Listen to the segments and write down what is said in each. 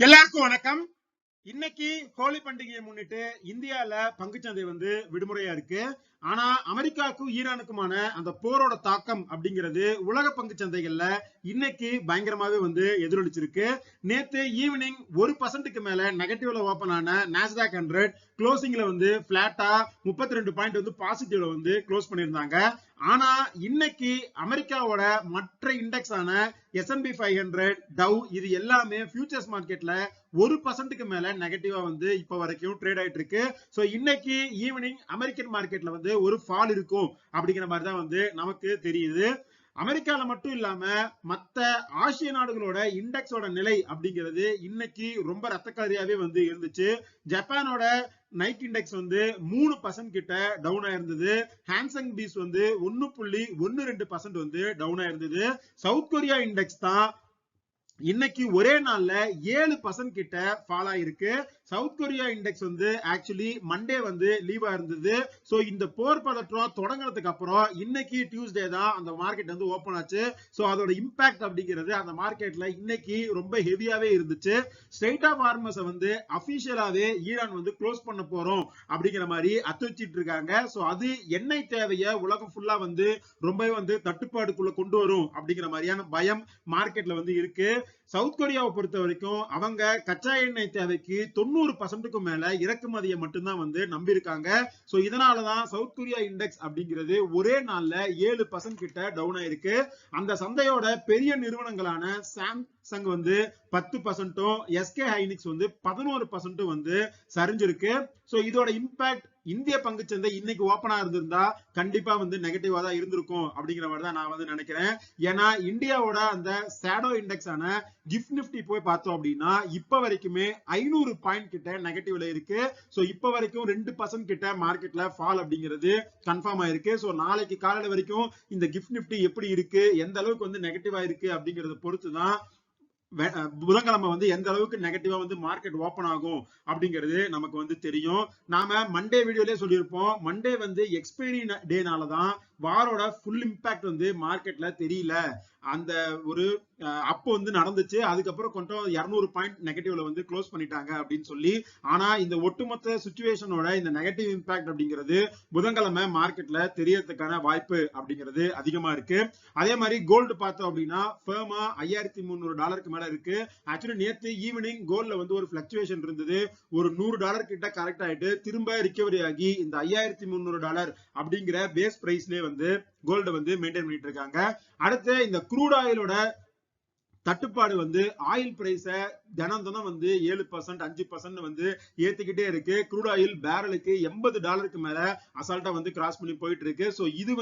எல்லாருக்கும் வணக்கம். இன்னைக்கு ஹோலி பண்டிகையை முன்னிட்டு இந்தியால பங்குச்சந்தை விடுமுறையா இருக்கு. ஆனா அமெரிக்காவுக்கும் ஈரானுக்குமான அந்த போரோட தாக்கம் அப்படிங்கிறது உலக பங்கு சந்தைகள்ல இன்னைக்கு பயங்கரமாவே எதிரொலிச்சிருக்கு. நேத்து ஈவினிங் 1% மேல நெகட்டிவ்ல ஓபன் ஆன நாஸ்டாக் 100 க்ளோசிங்ல பிளாட்டா 32 பாயிண்ட் பாசிட்டிவ்ல க்ளோஸ் பண்ணியிருந்தாங்க. ஆனா இன்னைக்கு அமெரிக்காவோட மற்ற இண்டெக்ஸ் ஆன S&P 500 டவ் இது எல்லாமே ஃபியூச்சர்ஸ் மார்க்கெட்ல 1% மேல நெகட்டிவா இப்ப வரைக்கும் ட்ரேட் ஆயிட்டு இருக்கு. சோ இன்னைக்கு ஈவினிங் அமெரிக்கன் மார்க்கெட்ல ஒரு ஃபால் இருக்கும் அப்படிங்கிற மாதிரி தான் நமக்கு தெரியுது. அமெரிக்கால மட்டும் இல்லாம மத்த ஆசிய நாடுகளோட இண்டெக்ஸோட நிலை அப்படிங்கிறது இன்னைக்கு ரொம்ப ரத்தக்காரியாவே இருந்துச்சு. ஜப்பானோட நைக் இண்டெக்ஸ் 3% கிட்ட டவுன் ஆயிருந்தது. ஹான்சங் பீஸ் 1.12% டவுன் ஆயிருந்தது. சவுத் கொரியா இண்டெக்ஸ் தான் இன்னைக்கு ஒரே நாள்ல 7% கிட்ட ஃபால் ஆயிருக்கு. South Korea index actually Monday லீவா இருந்தது. சோ இந்த போர் பதற்றம் தொடங்குறதுக்கு அப்புறம் இன்னைக்கு டியூஸ்டே தான் அந்த மார்க்கெட் ஓபன் ஆச்சு. சோ அதோட இம்பாக்ட் அப்படிங்கிறது அந்த மார்க்கெட்ல இன்னைக்கு ரொம்ப ஹெவியாவே இருந்துச்சு. ஸ்ட்ரெயிட் ஆஃப் ஹார்மஸ் அபிஷியலாவே ஈரான் க்ளோஸ் பண்ண போறோம் அப்படிங்கிற மாதிரி அத்துச்சிட்டு இருக்காங்க. சோ அது எண்ணெய் தேவைய உலகம் ஃபுல்லா ரொம்பவே தட்டுப்பாடுக்குள்ள கொண்டு வரும் அப்படிங்கிற மாதிரியான பயம் மார்க்கெட்ல இருக்கு. சவுத் கொரியாவை பொறுத்த வரைக்கும் அவங்க கச்சா எண்ணெய் தேவைக்கு 90%க்கும் மேல இறக்குமதியை மட்டும்தான் நம்பி இருக்காங்க. சோ இதனாலதான் சவுத் கொரியா இண்டெக்ஸ் அப்படிங்கிறது ஒரே நாள்ல 7% கிட்ட டவுன் ஆயிருக்கு. அந்த சந்தையோட பெரிய நிறுவனங்களான சாம்சங் 10%, SK ஹைனிக்ஸ் 11% சரிஞ்சிருக்கு. சோ இதோட இம்பாக்ட் இந்திய பங்குச்சந்தை இன்னைக்கு ஓபனா இருந்திருந்தா கண்டிப்பா நெகட்டிவா தான் இருந்திருக்கும் அப்படிங்கிற மாதிரி தான் நான் நினைக்கிறேன். ஏன்னா இந்தியாவோட அந்த ஷேடோ இண்டெக்ஸ் ஆன கிஃப்ட் நிப்டி போய் பார்த்தோம் அப்படின்னா இப்ப வரைக்குமே 500 பாயிண்ட் கிட்ட நெகட்டிவ்ல இருக்கு. சோ இப்ப வரைக்கும் 2% கிட்ட மார்க்கெட்ல ஃபால் அப்படிங்கிறது கன்ஃபார்ம் ஆயிருக்கு. சோ நாளைக்கு காலையில வரைக்கும் இந்த கிஃப்ட் நிப்டி எப்படி இருக்கு, எந்த அளவுக்கு நெகட்டிவா இருக்கு அப்படிங்கறத பொறுத்து தான் புதன்கிழமை எந்த அளவுக்கு நெகட்டிவா மார்க்கெட் ஓபன் ஆகும் அப்படிங்கிறது நமக்கு தெரியும். நாம மண்டே வீடியோலயே சொல்லியிருப்போம். மண்டே எக்ஸ்பைரி டேனாலதான் வாரோட ஃபுல் இம்பாக்ட் மார்க்கெட்ல தெரியல. அந்த ஒரு அப்போ நடந்துச்சு. அதுக்கப்புறம் கொஞ்சம் 200 பாயிண்ட் நெகட்டிவ்ல க்ளோஸ் பண்ணிட்டாங்க அப்படின்னு சொல்லி. ஆனா இந்த ஒட்டுமொத்த சிச்சுவேஷனோட இந்த நெகட்டிவ் இம்பாக்ட் அப்படிங்கிறது புதன்கிழமை மார்க்கெட்ல தெரியறதுக்கான வாய்ப்பு அப்படிங்கிறது அதிகமா இருக்கு. அதே மாதிரி கோல்டு பார்த்தோம் அப்படின்னா ஃபேமா $5300 மேல இருக்கு. ஆக்சுவலி நேத்து ஈவினிங் கோல்ட்ல ஒரு பிளக்சுவேஷன் இருந்தது. ஒரு $100 கிட்ட கரெக்ட் ஆயிட்டு திரும்ப ரிகவரி ஆகி இந்த $5300 அப்படிங்கிற பேஸ் பிரைஸ்லயே கோல்டு மெயின்டைன் பண்ணிட்டு இருக்காங்க. அடுத்து இந்த க்ரூட் ஆயிலோட தட்டுப்பாடு ஆயில் பிரைஸ தினம் 7% 5% ஏத்திக்கிட்டே இருக்கு. க்ரூட் ஆயில் பேரலுக்கு $80 மேல அசால்ட்டா கிராஸ் பண்ணி போயிட்டு இருக்கு. சோ இது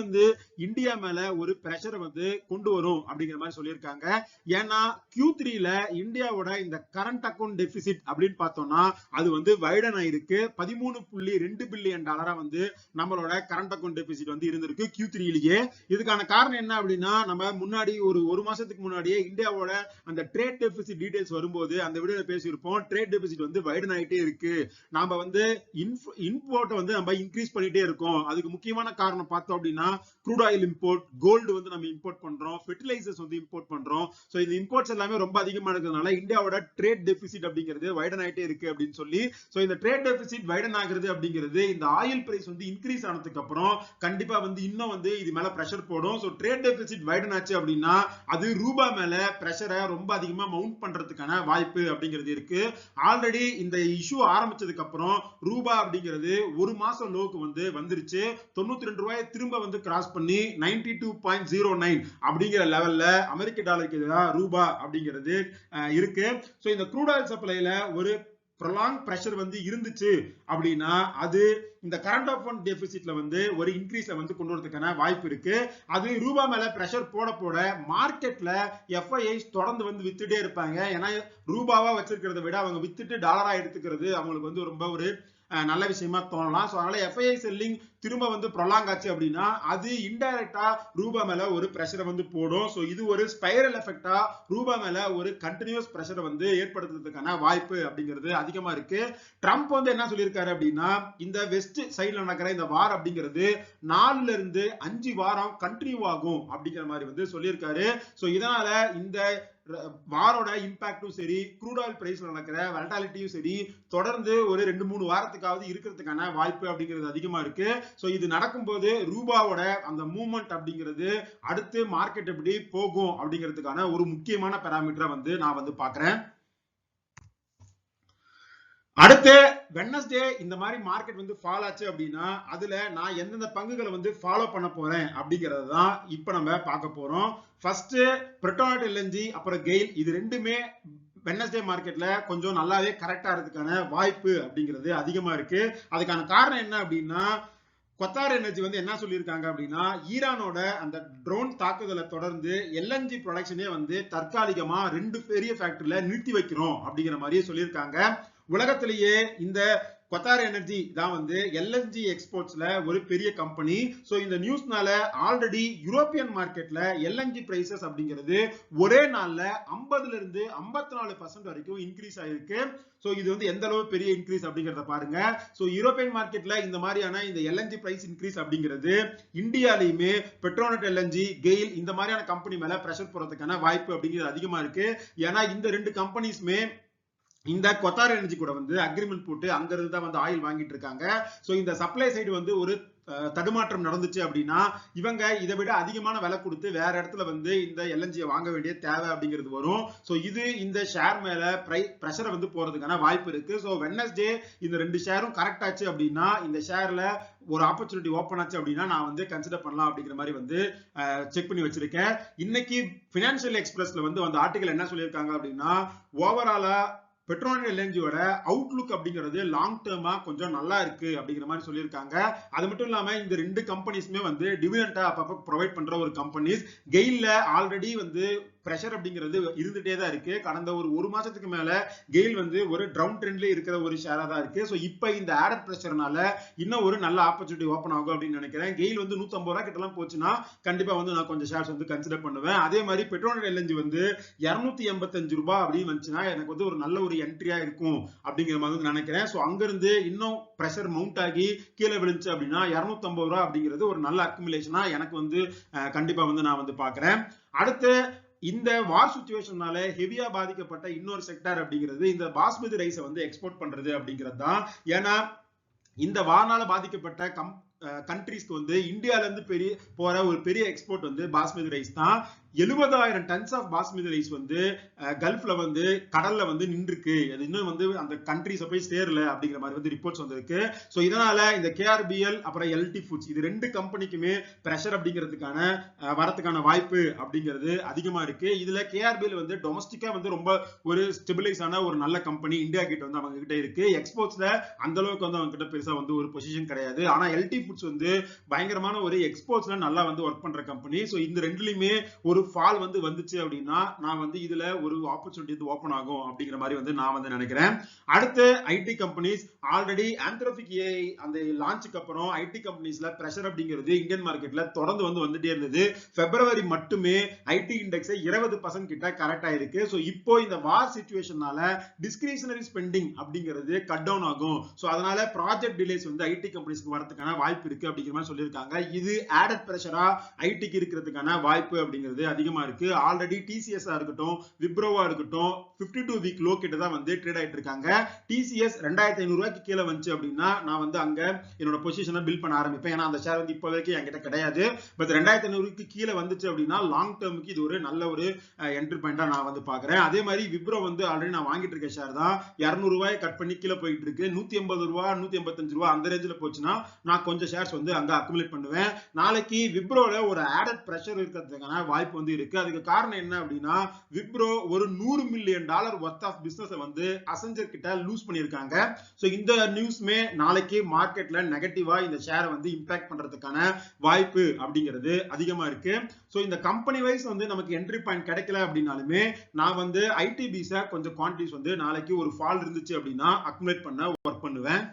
இந்தியா மேல ஒரு பிரஷர் கொண்டு வரும் அப்படிங்கிற மாதிரி சொல்லியிருக்காங்க. ஏன்னா Q3ல இந்தியாவோட இந்த கரண்ட் அக்கௌண்ட் டெபிசிட் அப்படின்னு பார்த்தோம்னா அது வைடன் ஆயிருக்கு. $13.2 பில்லியன் நம்மளோட கரண்ட் அக்கௌண்ட் டெபிசிட் இருந்திருக்கு Q3லயே. இதுக்கான காரணம் என்ன அப்படின்னா நம்ம முன்னாடி ஒரு மாசத்துக்கு முன்னாடியே இந்தியாவோட அந்த ட்ரேட் டெபிசிட் டீடைல்ஸ் வரும்போது அந்த வீடியோல பேசியிருப்போம். ட்ரேட் டெபிசிட் வைடன் ஆயிட்டே இருக்கு. நாம இம்போர்ட் நம்ம இன்க்ரீஸ் பண்ணிட்டே இருக்கோம். அதுக்கு முக்கியமான காரணம் பார்த்தோம் அப்படின்னா க்ரூட் ஆயில் இம்போர்ட், கோல்டு நம்ம இம்போர்ட் பண்றோம், ஃபெர்டிலைசர்ஸ் இம்போர்ட் பண்றோம். சோ இந்த இம்போர்ட்ஸ் எல்லாமே ரொம்ப அதிகமா இருக்கிறதுனால இந்தியாவோட ட்ரேட் டெபிசிட் அப்படிங்கிறது வைடன் ஆயிட்டே இருக்கு அப்படின்னு சொல்லி. சோ இந்த ட்ரேட் டெபிசிட் வைடன் ஆகுறது அப்படிங்கிறது இந்த ஆயில் பிரைஸ் இன்க்ரீஸ் ஆனதுக்கு அப்புறம் கண்டிப்பா இன்னும் இது மேல பிரஷர் போடும். சோ ட்ரேட் டெபிசிட் வைடன் ஆச்சு அப்படின்னா அது ரூபா மேல பிரஷர் ரொம்ப அதிகமா மவுண்ட் பண்றதுக்கான வாய்ப்பு அப்படிங்கிறது இருக்கு. ஆல்ரெடி இந்த இஷ்யூ ஆரம்பிச்சதுக்கு அப்புறம் ரூபா அப்படிங்கிறது ஒரு மாசம் லோக்கு வந்துருச்சு. 92 ரூபாய் திரும்ப கிராஸ் பண்ணி 92.09 அப்படிங்கிற லெவல்ல அமெரிக்க டாலருக்கு எதிராக ரூபா அப்படிங்கிறது இருக்கு. சோ இந்த க்ரூட் ஆயில் சப்ளைல ஒரு ப்ரொலாங் பிரஷர் இருந்துச்சு அப்படின்னா அது இந்த கரண்ட் அக்கௌண்ட் டெபிசிட்ல ஒரு இன்க்ரீஸ்ல கொண்டு வரதுக்கான வாய்ப்பு இருக்கு. அது ரூபா மேல பிரஷர் போட போட மார்க்கெட்ல எஃப்ஐஐஸ் தொடர்ந்து வித்துட்டே இருப்பாங்க. ஏன்னா ரூபாவா வச்சிருக்கிறத விட அவங்க வித்துட்டு டாலரா எடுத்துக்கிறது அவங்களுக்கு ரொம்ப ஒரு நல்ல விஷயமா தோணலாம். சோ அதனால எஃப்ஐஐ செல்லிங் திரும்ப ப்ரொலாங் ஆச்சு அப்படின்னா அது இன்டைரக்டா ரூபா மேல ஒரு பிரஷரை போடும். சோ இது ஒரு ஸ்பைரல் எஃபெக்டா ரூபா மேல ஒரு கண்டினியூஸ் பிரஷரை ஏற்படுத்துறதுக்கான வாய்ப்பு அப்படிங்கிறது அதிகமா இருக்கு. ட்ரம்ப் என்ன சொல்லியிருக்காரு அப்படின்னா இந்த வெஸ்ட் சைட்ல நடக்கிற இந்த வார் அப்படிங்கிறது 4ல இருந்து 5 வாரம் கண்டினியூ ஆகும் அப்படிங்கிற மாதிரி சொல்லியிருக்காரு. சோ இதனால இந்த வாரோட இம்பாக்டும் சரி, க்ரூட் ஆயில் பிரைஸ்ல நடக்கிற வாலட்டாலிட்டியும் சரி தொடர்ந்து ஒரு 2-3 வாரத்துக்காவது இருக்கிறதுக்கான வாய்ப்பு அப்படிங்கிறது அதிகமா இருக்கு. சோ இது நடக்கும்போது ரூபாவோட அந்த மூவ்மெண்ட் அப்படிங்கிறது அடுத்து மார்க்கெட் எப்படி போகும் அப்படிங்கிறதுக்கான ஒரு முக்கியமான பாராமீட்டரை வந்து நான் வந்து பாக்குறேன். அடுத்து வெட்னஸ்டே இந்த மாதிரி மார்க்கெட் வந்து ஃபால் ஆச்சு அப்படின்னா அதுல நான் எந்தெந்த பங்குகளை வந்து ஃபாலோ பண்ண போறேன் அப்படிங்கறது தான் இப்ப நம்ம பார்க்க போறோம். ஃபர்ஸ்ட் பெட்ரோநெட் எல்என்ஜி அப்புறம் கெயில் இது ரெண்டுமே வெட்னஸ்டே மார்க்கெட்ல கொஞ்சம் நல்லாவே கரெக்டா இருக்கிறதுக்கான வாய்ப்பு அப்படிங்கிறது அதிகமா இருக்கு. அதுக்கான காரணம் என்ன அப்படின்னா கொத்தார் எனர்ஜி வந்து என்ன சொல்லியிருக்காங்க அப்படின்னா ஈரானோட அந்த ட்ரோன் தாக்குதலை தொடர்ந்து எல்என்ஜி ப்ரொடக்ஷனே வந்து தற்காலிகமா 2 பெரிய ஃபேக்டரியில நிறுத்தி வைக்கிறோம் அப்படிங்கிற மாதிரியே சொல்லியிருக்காங்க. உலகத்திலேயே இந்த கொத்தார் எனர்ஜி தான் வந்து எல்என்ஜி எக்ஸ்போர்ட்ஸ்ல ஒரு பெரிய கம்பெனி. சோ இந்த நியூஸ்னால ஆல்ரெடி யூரோப்பியன் மார்க்கெட்ல எல்என்ஜி பிரைசஸ் அப்படிங்கிறது ஒரே நாள்ல 50ல இருந்து 54% வரைக்கும் இன்க்ரீஸ் ஆயிருக்கு. சோ இது வந்து எந்த அளவு பெரிய இன்க்ரீஸ் அப்படிங்கறத பாருங்க. சோ யூரோப்பியன் மார்க்கெட்ல இந்த மாதிரியான இந்த எல்என்ஜி பிரைஸ் இன்க்ரீஸ் அப்படிங்கிறது இந்தியாலையுமே பெட்ரோநெட் எல்என்ஜி, கெயில் இந்த மாதிரியான கம்பெனி மேல பிரஷர் போறதுக்கான வாய்ப்பு அப்படிங்கிறது அதிகமா இருக்கு. ஏன்னா இந்த 2 கம்பெனிஸ்மே இந்த கொத்தார் எனர்ஜி கூட வந்து அக்ரிமெண்ட் போட்டு அங்க இருந்து தான் வந்து ஆயில் வாங்கிட்டு இருக்காங்க. சோ இந்த சப்ளை சைடு வந்து ஒரு தடுமாற்றம் நடந்துச்சு அப்படின்னா இவங்க இதை விட அதிகமான விலை கொடுத்து வேற இடத்துல வந்து இந்த எல்என்ஜியை வாங்க வேண்டிய தேவை அப்படிங்கிறது வரும். சோ இது இந்த ஷேர் மேல பிரஷரை வந்து போறதுக்கான வாய்ப்பு இருக்கு. சோ வெட்னஸ்டே இந்த 2 ஷேரும் கரெக்ட் ஆச்சு அப்படின்னா இந்த ஷேர்ல ஒரு ஆப்பர்ச்சுனிட்டி ஓப்பன் ஆச்சு அப்படின்னா நான் வந்து கன்சிடர் பண்ணலாம் அப்படிங்கிற மாதிரி வந்து செக் பண்ணி வச்சிருக்கேன். இன்னைக்கு பினான்சியல் எக்ஸ்பிரஸ்ல வந்து அந்த ஆர்டிகல் என்ன சொல்லியிருக்காங்க அப்படின்னா ஓவராலா பெட்ரோநெட் எல்என்ஜியோட அவுட்லுக் அப்படிங்கிறது லாங் டேர்மா கொஞ்சம் நல்லா இருக்கு அப்படிங்கிற மாதிரி சொல்லியிருக்காங்க. அது மட்டும் இல்லாம இந்த 2 கம்பெனிஸ்மே வந்து டிவிடெண்டா அப்பப்ப ப்ரொவைட் பண்ற ஒரு கம்பெனிஸ். கெயில்ல ஆல்ரெடி வந்து பிரஷர் அப்படிங்கிறது இருந்துட்டே தான் இருக்கு. கடந்த ஒரு மாசத்துக்கு மேல கெயில் வந்து ஒரு டவுன் ட்ரெண்ட்ல இருக்கிற ஒரு ஷேரா தான் இருக்கு. சோ இப்போ இந்த ஆடட் பிரஷர்னால இன்னும் ஒரு நல்ல ஆப்பர்ச்சுனிட்டி ஓபன் ஆகும் அப்படின்னு நினைக்கிறேன். கெயில் வந்து 150 ரூபாய் கிட்ட எல்லாம் போச்சுன்னா கண்டிப்பா வந்து நான் கொஞ்சம் ஷேர்ஸ் வந்து கன்சிடர் பண்ணுவேன். அதே மாதிரி பெட்ரோநெட் எல்என்ஜி வந்து 285 ரூபாய் அப்படின்னு வந்துச்சுன்னா எனக்கு வந்து ஒரு நல்ல ஒரு என்ட்ரியா இருக்கும் அப்படிங்கிற மாதிரி நினைக்கிறேன். சோ அங்க இருந்து இன்னும் பிரஷர் மவுண்ட் ஆகி கீழே விழுந்துச்சு அப்படின்னா 250 ரூபாய் அப்படிங்கிறது ஒரு நல்ல அக்குமுலேஷனா எனக்கு வந்து கண்டிப்பா வந்து நான் வந்து பாக்குறேன். அடுத்து இந்த வார் சிச்சுவேஷனால ஹெவியா பாதிக்கப்பட்ட இன்னொரு செக்டார் அப்படிங்கிறது இந்த பாஸ்மதி ரைஸை வந்து எக்ஸ்போர்ட் பண்றது அப்படிங்கிறது தான். ஏன்னா இந்த வார்னால பாதிக்கப்பட்ட கண்ட்ரீஸ்க்கு வந்து இந்தியால இருந்து போற ஒரு பெரிய எக்ஸ்போர்ட் வந்து பாஸ்மதி ரைஸ் தான். 70,000 டன்ஸ் ஆஃப் பாஸ்மதி ரைஸ் வந்து கல்ஃப்ல வந்து கடல்ல வந்து நின்றுருக்கு. அது இன்னும் வந்து அந்த கண்ட்ரிஸ் போய் சேரல அப்படிங்கிற மாதிரி வந்து ரிப்போர்ட்ஸ் வந்திருக்கு. சோ இதனால இந்த கேஆர்பிஎல் அப்புறம் எல்டி ஃபுட்ஸ் இது 2 கம்பெனிக்குமே பிரஷர் அப்படிங்கிறதுக்கான வரதுக்கான வாய்ப்பு அப்படிங்கிறது அதிகமா இருக்கு. இதுல கேஆர்பிஎல் வந்து டொமஸ்டிக்கா வந்து ரொம்ப ஒரு ஸ்டெபிலைஸ் ஆன ஒரு நல்ல கம்பெனி இந்தியா கிட்ட வந்து அவங்க கிட்ட இருக்கு. எக்ஸ்போர்ட்ஸ்ல அந்த அளவுக்கு வந்து அவங்க கிட்ட பெருசா வந்து ஒரு பொசிஷன் கிடையாது. ஆனா எல்டி ஃபுட்ஸ் வந்து பயங்கரமான ஒரு எக்ஸ்போர்ட்ஸ்ல நல்லா வந்து ஒர்க் பண்ற கம்பெனி. சோ இந்த ரெண்டுலயுமே ஒரு ஃபால் வந்து வந்துச்சு அப்படின்னா நான் வந்து இதுல ஒரு ஆப்பர்ச்சுனிட்டி ஓபன் ஆகும் அப்படிங்கிற மாதிரி வந்து நான் வந்து நினைக்கிறேன். அடுத்து IT companies already Anthropic AI அந்த லான்ச்சுக்கு அப்புறம் ஐடி கம்பெனிஸ்ல பிரஷர் அப்படிங்கிறது இந்தியன் மார்க்கெட்ல தொடர்ந்து வந்து வந்துட்டே இருந்தது. பிப்ரவரி மட்டுமே ஐடி இண்டெக்ஸ் 20% கிட்ட கரெக்ட் ஆயிருக்கு. சோ இப்போ இந்த வார் சிச்சுவேஷனால டிஸ்கிரிஷனரி ஸ்பெண்டிங் அப்படிங்கிறது கட் டவுன் ஆகும். சோ அதனால ப்ராஜெக்ட் டிலேஸ் வந்து ஐடி கம்பெனிஸ்க்கு வரதுக்கான வாய்ப்பு இருக்கு அப்படிங்கிற மாதிரி சொல்லியிருக்காங்க. இது ஆடட் பிரஷரா ஐடிக்கு இருக்கிறதுக்கான வாய்ப்பு அப்படிங்கிறது அதிகமா இருக்கு. ஆல்ரெடி டிசிஎஸ் இருக்கட்டும் விப்ரோவா இருக்கட்டும் 52 வீக் லோ கிட்ட தான் வந்து ட்ரேட் ஆயிட்டு இருக்காங்க. டிசிஎஸ் 2500 ரூபாய்க்கு கீழே வந்துச்சு அப்படின்னா நான் வந்து அங்க என்னோட பொசிஷனை பில்ட் பண்ண ஆரம்பிப்பேன். ஏன்னா அந்த ஷேர் வந்து இப்போ வரைக்கும் என்கிட்ட கிடையாது. பட் 2500 கீழே வந்துச்சு அப்படின்னா லாங் டேர்முக்கு இது ஒரு நல்ல ஒரு என்ட்ரி பாயிண்டா நான் வந்து பாக்குறேன். அதே மாதிரி விப்ரோ வந்து ஆல்ரெடி நான் வாங்கிட்டு இருக்க ஷேர் தான் 200 ரூபாய் கட் பண்ணி கீழே போயிட்டு இருக்கு. 180 ரூபாய் 185 ரூபாய் அந்த ரேஞ்சில போச்சுன்னா நான் கொஞ்சம் ஷேர்ஸ் வந்து அங்க அக்குமுலேட் பண்ணுவேன். நாளைக்கு விப்ரோல ஒரு ஆடட் பிரஷர் இருக்கிறதுக்கான வாய்ப்பு வந்து இருக்கு. அதுக்கு காரணம் என்ன அப்படின்னா விப்ரோ ஒரு $100 மில்லியன் வொர்த் ஆஃப் பிசினஸ் வந்து அசெஞ்சர் கிட்ட லூஸ் பண்ணிருக்காங்க. சோ இந்த நியூஸ்மே நாளைக்கு மார்க்கெட்ல நெகட்டிவா இந்த ஷேரை வந்து இம்பாக்ட் பண்றதுக்கான வாய்ப்பு அப்படிங்கிறது அதிகமா இருக்கு. சோ இந்த கம்பெனி வைஸ் வந்து நமக்கு என்ட்ரி பாயிண்ட் கிடைக்கல அப்படின்னாலுமே நான் வந்து ஐடிபிஸ கொஞ்சம் குவான்டிட்டிஸ் வந்து நாளைக்கு ஒரு ஃபால் இருந்துச்சு அப்படின்னா அக்குமுலேட் பண்ண ஒர்க் பண்ணுவேன்.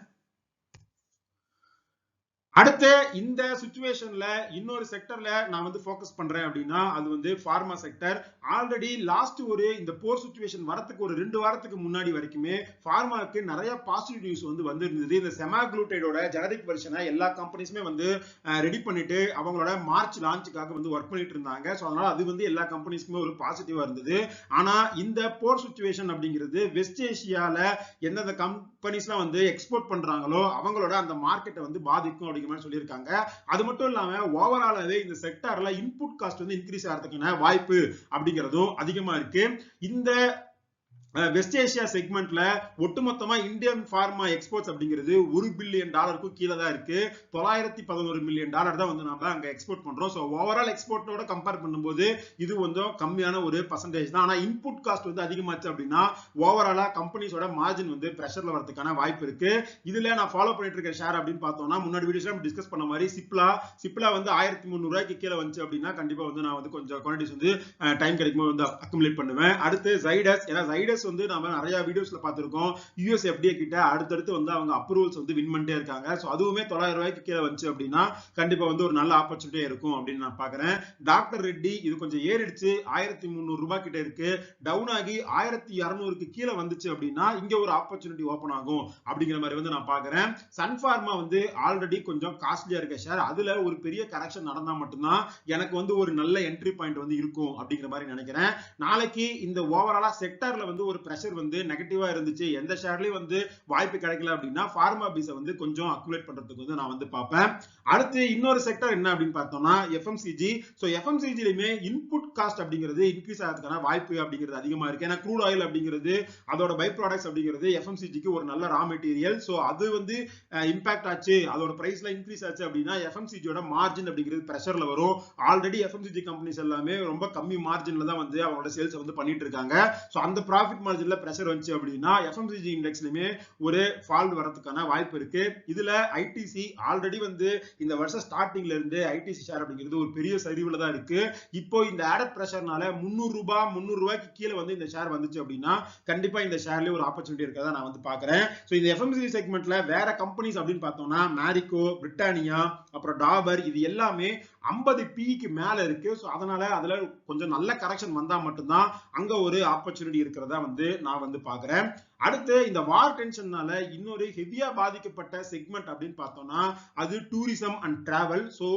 அடுத்து இந்த சிச்சுவேஷன்ல இன்னொரு செக்டர்ல நான் வந்து ஃபோக்கஸ் பண்றேன் அப்படின்னா அது வந்து ஃபார்மா செக்டர். ஆல்ரெடி லாஸ்ட் இந்த போர் சிச்சுவேஷன் வரதுக்கு ஒரு 2 வாரத்துக்கு முன்னாடி வரைக்குமே ஃபார்மாக்கு நிறைய பாசிட்டிவ் நியூஸ் வந்து வந்திருந்தது. இந்த செமாக்ளூடைடோட ஜெனரிக் வெர்ஷனை எல்லா கம்பெனிஸுமே வந்து ரெடி பண்ணிட்டு அவங்களோட மார்ச் லான்ச்சுக்காக வந்து ஒர்க் பண்ணிட்டு இருந்தாங்க. ஸோ அதனால அது வந்து எல்லா கம்பெனிஸ்க்குமே ஒரு பாசிட்டிவா இருந்தது. ஆனா இந்த போர் சிச்சுவேஷன் அப்படிங்கிறது வெஸ்ட் ஏசியால எந்தெந்த கம்பெனிஸ்லாம் வந்து எக்ஸ்போர்ட் பண்றாங்களோ அவங்களோட அந்த மார்க்கெட்டை வந்து பாதிக்கும் அப்படிங்கிற மாதிரி சொல்லியிருக்காங்க. அது மட்டும் இல்லாம ஓவராலாவே இந்த செக்டார்ல இன்புட் காஸ்ட் வந்து இன்க்ரீஸ் ஆகிறதுக்கான வாய்ப்பு அப்படிங்கிறதும் அதிகமா இருக்கு. இந்த வெஸ்ட் ஏசியா செக்மெண்ட்ல ஒட்டுமொத்தமா இந்தியன் ஃபார்மா எக்ஸ்போர்ட்ஸ் அப்படிங்கிறது $1 பில்லியன் கீழே தான் இருக்கு. $911 மில்லியன் தான் வந்து நம்ம அங்க எக்ஸ்போர்ட் பண்றோம். ஸோ ஓவரால் எக்ஸ்போர்ட்டோட கம்பேர் பண்ணும்போது இது கொஞ்சம் கம்மியான ஒரு பர்சன்டேஜ் தான். ஆனா இன்புட் காஸ்ட் வந்து அதிகமாச்சு அப்படின்னா ஓவராலா கம்பெனிஸோட மார்ஜின் வந்து பிரஷர்ல வரதுக்கான வாய்ப்பு இருக்கு. இதுல நான் ஃபாலோ பண்ணிட்டு இருக்க ஷேர் அப்படின்னு பார்த்தோம்னா முன்னாடி வீடியோஸ்ல டிஸ்கஸ் பண்ண மாதிரி சிப்லா வந்து $1300 கீழே வந்துச்சு அப்படின்னா கண்டிப்பா வந்து நான் வந்து கொஞ்சம் குவான்டிட்டிஸ் வந்து டைம் கிடைக்கும்போது வந்து அக்குமுலேட் பண்ணுவேன். அடுத்து ஜைடஸ், ஏன்னா ஜைடஸ் வந்து நாம நிறைய வீடியோஸ்ல பார்த்திருக்கோம். யுஎஸ் எஃப்டிஏ கிட்ட அடுத்தடுத்து வந்து அவங்க அப்ரூவல்ஸ் வந்து வின் பண்ணிட்டே இருக்காங்க. சோ அதுவுமே $900 கீழே வந்துச்சு அப்படின்னா கண்டிப்பா வந்து ஒரு நல்ல ஆப்பர்ச்சுனிட்டியா இருக்கும் அப்படின்னு நான் பாக்குறேன். டாக்டர் ரெட்டி இது கொஞ்சம் ஏறிடுச்சு, $1300 கிட்ட இருக்கு. டவுன் ஆகி 1200க்கு கீழே வந்துச்சு அப்படின்னா இங்க ஒரு ஆப்பர்ச்சுனிட்டி ஓபன் ஆகும் அப்படிங்கிற மாதிரி வந்து நான் பாக்குறேன். சன் பார்மா வந்து ஆல்ரெடி கொஞ்சம் காஸ்ட்லியா இருக்க ஷேர், அதுல ஒரு பெரிய கரெக்ஷன் நடந்தா மட்டும்தான் எனக்கு வந்து ஒரு நல்ல என்ட்ரி பாயிண்ட் வந்து இருக்கும் அப்படிங்கிற மாதிரி நினைக்கிறேன். நாளைக்கு இந்த ஓவராலா செக்டர்ல வந்து ஒரு பிரஷர் வந்து நெகட்டிவா இருந்துச்சு, எந்த ஷேர்லயும் வந்து வாய்ப்பு கிடைக்கல அப்படின்னா ஃபார்மா பீஸை வந்து கொஞ்சம் அக்குமுலேட் பண்றதுக்கு வந்து நான் வந்து பார்ப்பேன். அடுத்து இன்னொரு செக்டர் என்ன அப்படின்னு பார்த்தோம்னா எஃப்எம்சிஜி. ஸோ எஃப்எம்சிஜிலுமே இன்புட் காஸ்ட் அப்படிங்கிறது இன்க்ரீஸ் ஆகிறதுக்கான வாய்ப்பு அப்படிங்கிறது அதிகமா இருக்கு. ஏன்னா க்ரூட் ஆயில் அப்படிங்கிறது அதோட பை ப்ராடக்ட்ஸ் அப்படிங்கிறது எஃப்எம்சிஜிக்கு ஒரு நல்ல ரா மெட்டீரியல். ஸோ அது வந்து இம்பாக்ட் ஆச்சு, அதோட பிரைஸ்ல இன்க்ரீஸ் ஆச்சு அப்படின்னா எஃப்எம்சிஜியோட மார்ஜின் அப்படிங்கிறது பிரஷர்ல வரும். ஆல்ரெடி எஃப்எம்சிஜி கம்பெனிஸ் எல்லாமே ரொம்ப கம்மி மார்ஜின்ல தான் வந்து அவங்களோட சேல்ஸ் வந்து பண்ணிட்டு இருக்காங்க. ஸோ அந்த ப்ராஃபிட் மார்ஜின்ல பிரஷர் வந்துச்சு அப்படின்னா எஃப்எம்சிஜி இண்டெக்ஸ்லயுமே ஒரு ஃபால் வரதுக்கான வாய்ப்பு இருக்கு. இதுல ஐடிசி ஆல்ரெடி வந்து இந்த வருஷம் ஸ்டார்டிங்ல இருந்து ஐடிசி ஷேர் அப்படிங்கிறது ஒரு பெரிய சரிவுல தான் இருக்கு. இப்போ இந்த ஆடட் பிரஷர்னால $300 கீழே வந்து இந்த ஷேர் வந்துச்சு அப்படின்னா கண்டிப்பா இந்த ஷேர்லயே ஒரு ஆப்பர்ச்சுனிட்டி இருக்கதா நான் வந்து பாக்குறேன். சோ இந்த எஃப்எம்சிஜி செக்மெண்ட்ல வேற கம்பெனிஸ் அப்படின்னு பார்த்தோம்னா மேரிகோ, பிரிட்டானியா, அப்புறம் டாபர், இது எல்லாமே 50 பிக்கு மேல இருக்கு. சோ அதனால அதுல கொஞ்சம் நல்ல கரெக்ஷன் வந்தா மட்டும்தான் அங்க ஒரு ஆப்பர்ச்சுனிட்டி இருக்கிறதா வந்து நான் வந்து பாக்குறேன். அடுத்து இந்த வார் டென்ஷன்னால இன்னொரு ஹெவியா பாதிக்கப்பட்ட செக்மெண்ட் அப்படின்னு பார்த்தோம்னா அது டூரிசம் அண்ட் டிராவல். சோ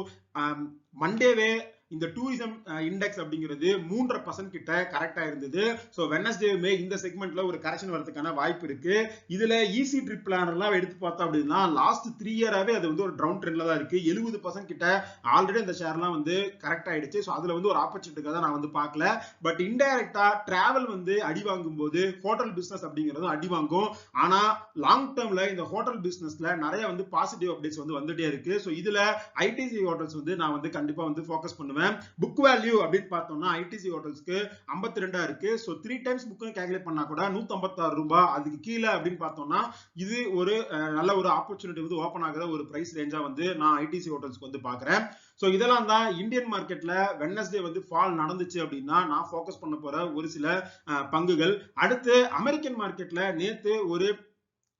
மண்டேவே இந்த டூரிசம் இண்டெக்ஸ் அப்படிங்கிறது 3% கிட்ட கரெக்டா இருந்தது. சோ வெட்னஸ்டேவுமே இந்த செக்மெண்ட்ல ஒரு கரெக்ஷன் வரதுக்கான வாய்ப்பு இருக்கு. இதுல ஈஸி ட்ரிப் பிளானர் எல்லாம் எடுத்து பார்த்தோம் அப்படின்னா லாஸ்ட் 3 இயராவே அது வந்து ஒரு டவுன் ட்ரெண்ட்ல தான் இருக்கு. 70% கிட்ட ஆல்ரெடி இந்த ஷேர்லாம் வந்து கரெக்ட் ஆயிடுச்சு. சோ அதுல வந்து ஒரு ஆப்பர்ச்சுனிட்டிக்காக நான் வந்து பார்க்கல. பட் இன்டைரக்டா டிராவல் வந்து அடி வாங்கும் போது ஹோட்டல் பிசினஸ் அப்படிங்கிறதும் அடி வாங்கும். ஆனா லாங் டேர்ம்ல இந்த ஹோட்டல் பிசினஸ்ல நிறைய வந்து பாசிட்டிவ் அப்டேட்ஸ் வந்து வந்துட்டே இருக்கு. சோ இதுல ஐடிசி ஹோட்டல்ஸ் வந்து நான் வந்து கண்டிப்பா வந்து ஃபோக்கஸ் பண்ணுவேன். புக் வேல்யூ அப்படின்னு பார்த்தோம்னா ஐடிசி ஹோட்டல்ஸ்க்கு 52 இருக்கு. சோ 3 டைம்ஸ் புக் கால்குலேட் பண்ணா கூட $156. அதுக்கு கீழே அப்படின்னு பார்த்தோம்னா இது ஒரு நல்ல ஒரு ஆப்பர்ச்சுனிட்டி வந்து ஓபன் ஆகிற ஒரு பிரைஸ் ரேஞ்சா வந்து நான் ஐடிசி ஹோட்டல்ஸ்க்கு வந்து பாக்குறேன். சோ இதெல்லாம் தான் இந்தியன் மார்க்கெட்ல வெட்னஸ்டே வந்து ஃபால் நடந்துச்சு அப்படின்னா நான் ஃபோக்கஸ் பண்ண போற ஒரு சில பங்குகள். அடுத்து அமெரிக்கன் மார்க்கெட்ல நேத்து ஒரு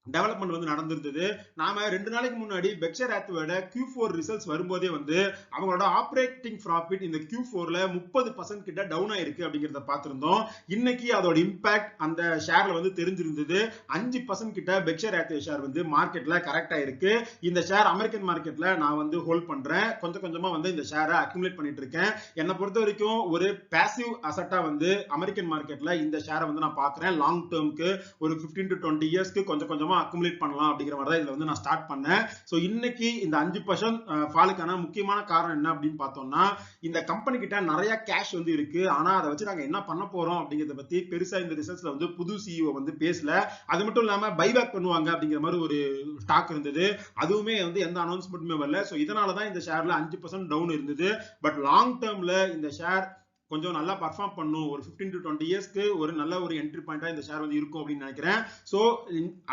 டெவலப்மெண்ட் வந்து நடந்திருந்தது. நாம 2 நாளைக்கு முன்னாடி பெக்ஷர் ஹேத்வேயோட Q4 ரிசல்ட்ஸ் வரும்போதே வந்து அவங்களோட ஆப்பரேட்டிங் ப்ராஃபிட் இந்த Q4ல 30% கிட்ட டவுன் ஆயிருக்கு அப்படிங்கறத பார்த்திருந்தோம். இன்னைக்கு அதோட இம்பாக்ட் அந்த ஷேர்ல வந்து தெரிஞ்சிருந்தது. 5% கிட்ட பெக்ஷர் ஹேத்வே ஷேர் வந்து மார்க்கெட்ல கரெக்டா இருக்கு. இந்த ஷேர் அமெரிக்கன் மார்க்கெட்ல நான் வந்து ஹோல்ட் பண்றேன். கொஞ்சம் கொஞ்சமா வந்து இந்த ஷேரை அக்யூமுலேட் பண்ணிட்டு இருக்கேன். என்னை பொறுத்த வரைக்கும் ஒரு பாசிவ் அசெட்டா வந்து அமெரிக்கன் மார்க்கெட்ல இந்த ஷேரை வந்து நான் பாக்குறேன். லாங் டேர்ம்க்கு ஒரு 15 to 20 இயர்ஸ்க்கு கொஞ்சம் கொஞ்சமா அக்குமுலேட் பண்ணலாம் அப்படிங்கிற மாதிரி தான் இதுல வந்து நான் ஸ்டார்ட் பண்ணேன். சோ இன்னைக்கு இந்த 5% ஃபாலுக்கான முக்கியமான காரணம் என்ன அப்படின்னு பார்த்தோம்னா இந்த கம்பெனி கிட்ட நிறைய கேஷ் வந்து இருக்கு. ஆனா அதை வச்சு நாங்க என்ன பண்ண போறோம் அப்படிங்கறத பத்தி பெருசா இந்த ரிசல்ட்ஸ்ல வந்து புது சிஇஓ வந்து பேசல. அது மட்டும் இல்லாம பைபேக் பண்ணுவாங்க அப்படிங்கிற மாதிரி ஒரு ஸ்டாக் இருந்தது. அதுவுமே வந்து எந்த அனௌன்ஸ்மெண்ட்டுமே வரல. சோ இதனாலதான் இந்த ஷேர்ல 5% டவுன் இருந்தது. பட் லாங் டேர்ம்ல இந்த ஷேர் கொஞ்சம் நல்லா பர்ஃபார்ம் பண்ணும், ஒரு 15 to 20 இயர்ஸ்க்கு ஒரு நல்ல ஒரு என்ட்ரி பாயிண்டா இந்த ஷேர் வந்து இருக்கும் அப்படின்னு நினைக்கிறேன். சோ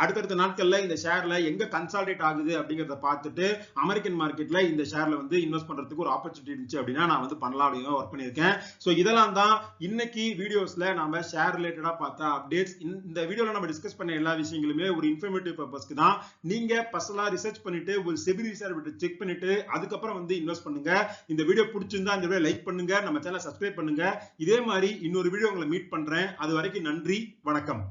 அடுத்தடுத்த நாட்கள்ல இந்த ஷேர்ல எங்க கன்சால்டேட் ஆகுது அப்படிங்கறத பார்த்துட்டு அமெரிக்கன் மார்க்கெட்ல இந்த ஷேர்ல வந்து இன்வெஸ்ட் பண்றதுக்கு ஒரு ஆப்பர்ச்சுனிட்டி இருந்துச்சு அப்படின்னா நான் வந்து பண்ணலாம் அப்படின்னு ஒர்க் பண்ணியிருக்கேன். சோ இதெல்லாம் தான் இன்னைக்கு வீடியோஸ்ல நாம ஷேர் ரிலேட்டடா பார்த்த அப்டேட்ஸ். இந்த வீடியோல நம்ம டிஸ்கஸ் பண்ண எல்லா விஷயங்களுமே ஒரு இன்ஃபர்மேட்டிவ் பர்பஸ்க்கு தான். நீங்க பர்சனலா ரிசர்ச் பண்ணிட்டு ஒரு செபி ரிசர்ச் செக் பண்ணிட்டு அதுக்கப்புறம் வந்து இன்வெஸ்ட் பண்ணுங்க. இந்த வீடியோ பிடிச்சிருந்தா இந்த வீடியோ லைக் பண்ணுங்க, நம்ம சேனலை சப்ஸ்கிரைப் பண்ணுங்க. இதே மாதிரி இன்னொரு வீடியோ உங்களை மீட் பண்றேன். அது வரைக்கும் நன்றி, வணக்கம்.